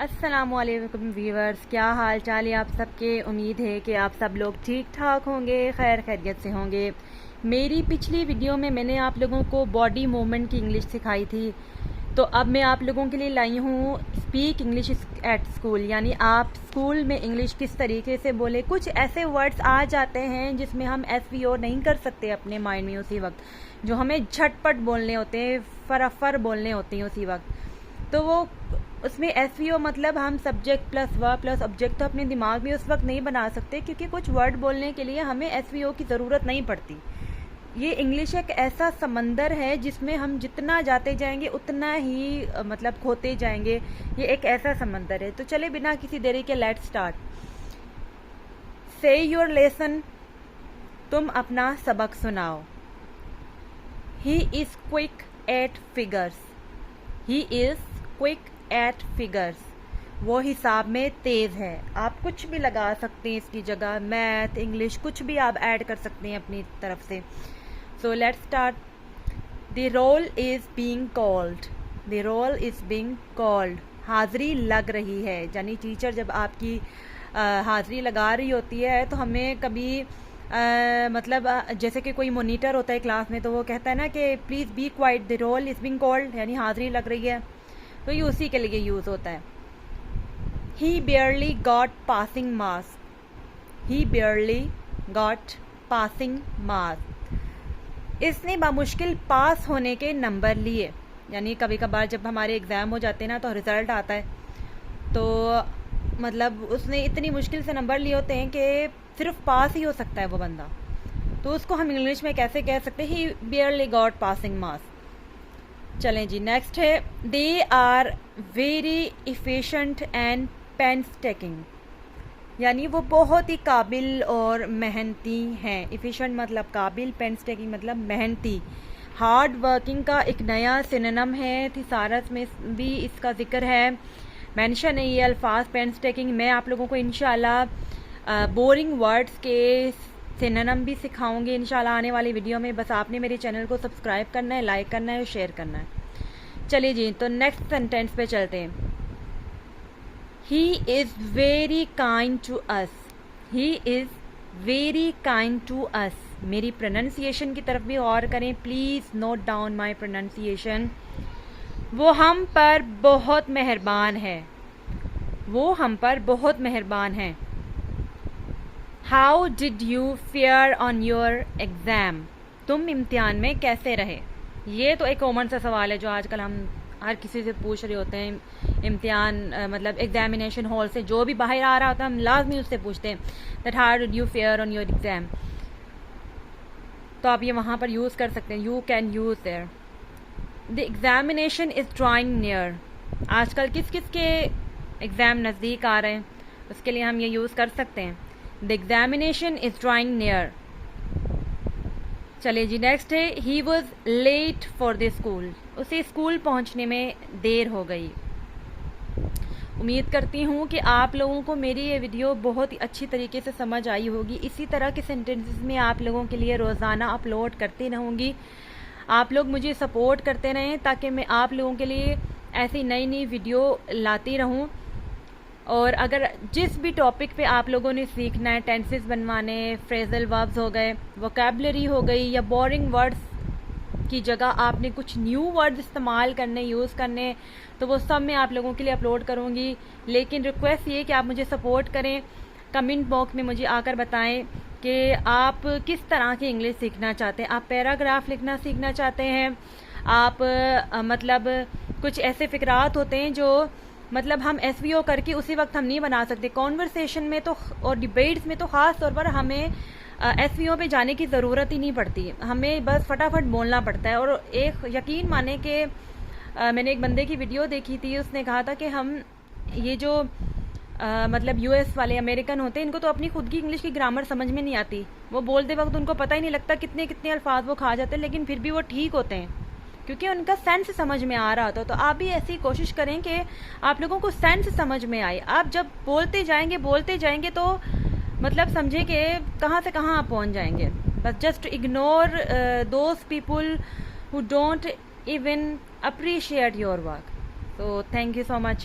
अस्सलामुअलैकुम व्यूअर्स, क्या हाल चाल है आप सबके। उम्मीद है कि आप सब लोग ठीक ठाक होंगे, खैर खैरियत से होंगे। मेरी पिछली वीडियो में मैंने आप लोगों को बॉडी मूवमेंट की इंग्लिश सिखाई थी, तो अब मैं आप लोगों के लिए लाई हूँ स्पीक इंग्लिश एट स्कूल, यानी आप स्कूल में इंग्लिश किस तरीके से बोले। कुछ ऐसे वर्ड्स आ जाते हैं जिसमें हम SVO नहीं कर सकते अपने माइंड में उसी वक्त, जो हमें झटपट बोलने होते हैं, फराफर बोलने होते हैं उसी वक्त। तो वो उसमें SVO मतलब हम subject plus verb plus object तो अपने दिमाग में उस वक्त नहीं बना सकते, क्योंकि कुछ वर्ड बोलने के लिए हमें SVO की ज़रूरत नहीं पड़ती। ये इंग्लिश एक ऐसा समंदर है जिसमें हम जितना जाते जाएंगे उतना ही मतलब खोते जाएंगे। ये एक ऐसा समंदर है। तो चले बिना किसी देरी के let start. Say your lesson, तुम अपना सबक सुनाओ। He is quick at figures, he is quick at figures, वो हिसाब में तेज़ है। आप कुछ भी लगा सकते हैं इसकी जगह, मैथ, इंग्लिश, कुछ भी आप ऐड कर सकते हैं अपनी तरफ से। So let's start. The roll is being called, the roll is being called, हाज़िरी लग रही है। यानी टीचर जब आपकी हाज़िरी लगा रही होती है तो हमें कभी मतलब जैसे कि कोई मॉनिटर होता है क्लास में, तो वो कहता है ना कि please be quiet, the roll is being called, यानी हाज़िरी लग रही है, तो ये उसी के लिए यूज़ होता है। ही बेयरली गॉट पासिंग मार्क्स, ही बेयरली गॉट पासिंग मार्क्स, इसने बामुश्किल पास होने के नंबर लिए। यानी कभी कभार जब हमारे एग्ज़ाम हो जाते हैं ना, तो रिज़ल्ट आता है, तो मतलब उसने इतनी मुश्किल से नंबर लिए होते हैं कि सिर्फ पास ही हो सकता है वो बंदा, तो उसको हम इंग्लिश में कैसे कह सकते हैं, he barely got passing marks. चलें जी, नेक्स्ट है they are very efficient and painstaking, यानी वो बहुत ही काबिल और मेहनती हैं। इफ़िशेंट मतलब काबिल, पेंसटेकिंग मतलब मेहनती। हार्ड वर्किंग का एक नया सिनोनिम है, थिसारस में भी इसका जिक्र है, मेंशन है ये अल्फाज पेंसटेकिंग। मैं आप लोगों को इंशाल्लाह बोरिंग वर्ड्स के सिनोनिम भी सिखाऊंगी इंशाल्लाह आने वाली वीडियो में। बस आपने मेरे चैनल को सब्सक्राइब करना है, लाइक करना है और शेयर करना है। चलिए जी, तो नेक्स्ट सेंटेंस पे चलते हैं। He is very kind to us, he is very kind to us. मेरी प्रोनाउंसिएशन की तरफ भी गौर करें please, note down my pronunciation. वो हम पर बहुत मेहरबान है, वो हम पर बहुत मेहरबान है। How did you fair on your exam, तुम इम्तिहान में कैसे रहे। ये तो एक कॉमन सा सवाल है जो आजकल हम हर किसी से पूछ रहे होते हैं। इम्तिहान मतलब एग्जामिनेशन हॉल से जो भी बाहर आ रहा होता है, हम लाजमी उससे पूछते हैं that how did you fair on your exam. तो आप ये वहाँ पर यूज़ कर सकते हैं, you can use their. The examination is drawing near, आजकल किस किस के एग्ज़ाम नज़दीक आ रहे हैं, उसके लिए हम ये यूज़ कर सकते हैं, the examination is drawing near. चलिए जी, नेक्स्ट है he was late for the school, उसे स्कूल पहुंचने में देर हो गई। उम्मीद करती हूँ कि आप लोगों को मेरी ये वीडियो बहुत ही अच्छी तरीके से समझ आई होगी। इसी तरह के सेंटेंसेस में आप लोगों के लिए रोज़ाना अपलोड करती रहूँगी। आप लोग मुझे सपोर्ट करते रहें ताकि मैं आप लोगों के लिए ऐसी नई नई वीडियो लाती रहूँ। और अगर जिस भी टॉपिक पे आप लोगों ने सीखना है, टेंसेस बनवाने, फ्रेजल वर्ब्स हो गए, वोकैबुलरी हो गई, या बोरिंग वर्ड्स की जगह आपने कुछ न्यू वर्ड्स इस्तेमाल करने, यूज़ करने, तो वो सब मैं आप लोगों के लिए अपलोड करूँगी। लेकिन रिक्वेस्ट ये कि आप मुझे सपोर्ट करें, कमेंट बॉक्स में मुझे आकर बताएं कि आप किस तरह की इंग्लिश सीखना चाहते हैं। आप पैराग्राफ लिखना सीखना चाहते हैं, आप मतलब कुछ ऐसे फ़िक्रात होते हैं जो मतलब हम SVO करके उसी वक्त हम नहीं बना सकते। कॉन्वर्सेशन में तो और डिबेट्स में तो ख़ास तौर पर हमें SVO पे जाने की ज़रूरत ही नहीं पड़ती, हमें बस फटाफट बोलना पड़ता है। और एक यकीन माने कि मैंने एक बंदे की वीडियो देखी थी, उसने कहा था कि हम ये जो मतलब US वाले अमेरिकन होते हैं, इनको तो अपनी खुद की इंग्लिश की ग्रामर समझ में नहीं आती, वो बोलते वक्त उनको पता ही नहीं लगता कितने कितने अल्फाज वो खा जाते हैं, लेकिन फिर भी वो ठीक होते हैं क्योंकि उनका सेंस समझ में आ रहा होता। तो आप भी ऐसी कोशिश करें कि आप लोगों को सेंस समझ में आए। आप जब बोलते जाएंगे तो मतलब समझे कि कहाँ से कहाँ आप पहुँच जाएंगे। बस just ignore those people who don't even appreciate your work. So thank you so much.